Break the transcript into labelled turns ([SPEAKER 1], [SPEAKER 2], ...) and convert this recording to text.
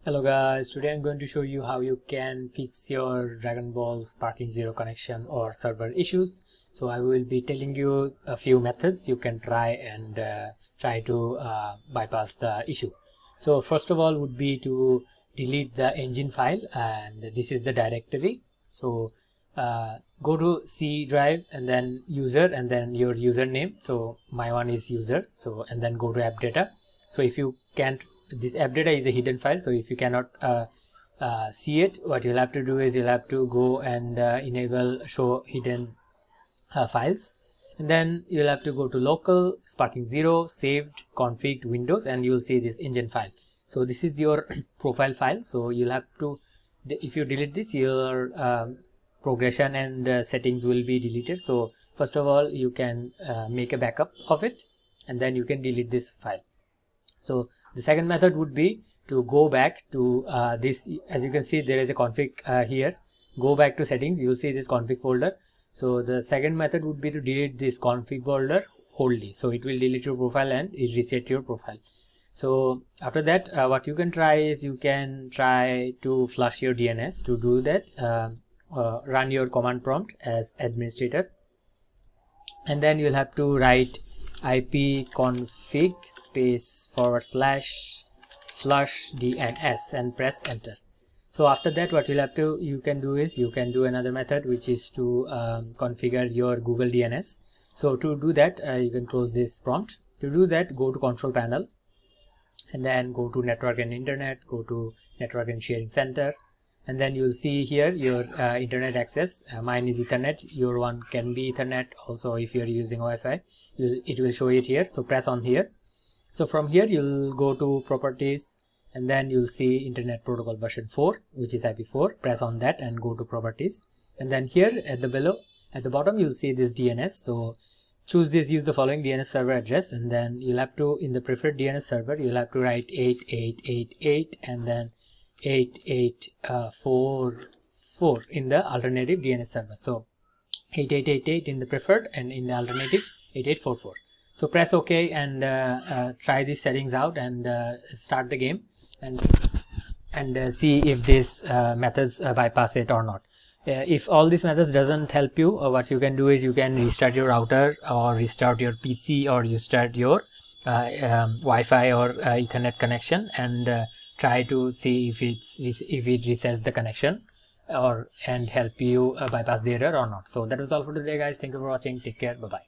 [SPEAKER 1] Hello guys, today I'm going to show you how you can fix your Dragon Ball Sparking Zero connection or server issues. So I will be telling you a few methods you can try and try to bypass the issue. So first of all would be to delete the engine file, and this is the directory. So go to C drive and then user and then your username. So my one is user. So and then go to app data. So if you can't, this app data is a hidden file, so if you cannot see it, what you'll have to do is you'll have to go and enable show hidden files, and then you'll have to go to local Sparking Zero saved config Windows, and you'll see this engine file. So this is your profile file. So you'll have to, if you delete this, your progression and settings will be deleted. So first of all you can make a backup of it, and then you can delete this file. So the second method would be to go back to this. As you can see, there is a config here. Go back to settings, you will see this config folder. So the second method would be to delete this config folder wholly. So it will delete your profile and it reset your profile. So after that, what you can try is you can try to flush your DNS. To do that, run your command prompt as administrator, and then you'll have to write ipconfig //flush DNS and press enter. So after that, what you can do is you can do another method, which is to configure your Google DNS. So to do that, you can close this prompt. To do that, go to control panel and then go to network and internet, go to network and sharing center, and then you'll see here your internet access. Mine is Ethernet, your one can be Ethernet also. If you're using Wi-Fi, it will show it here. So press on here. So from here you'll go to properties, and then you'll see internet protocol version 4, which is IP4. Press on that and go to properties, and then here at the bottom you'll see this DNS. So choose this, use the following DNS server address, and then you'll have to, in the preferred DNS server, you'll have to write 8888 and then 8844 in the alternative DNS server. So 8888 in the preferred and in the alternative 8844. So press OK and try these settings out and start the game and see if these methods bypass it or not. If all these methods doesn't help you, what you can do is you can restart your router or restart your PC or restart your Wi-Fi or Ethernet connection, and try to see if it resets the connection and help you bypass the error or not. So that was all for today guys. Thank you for watching. Take care. Bye bye.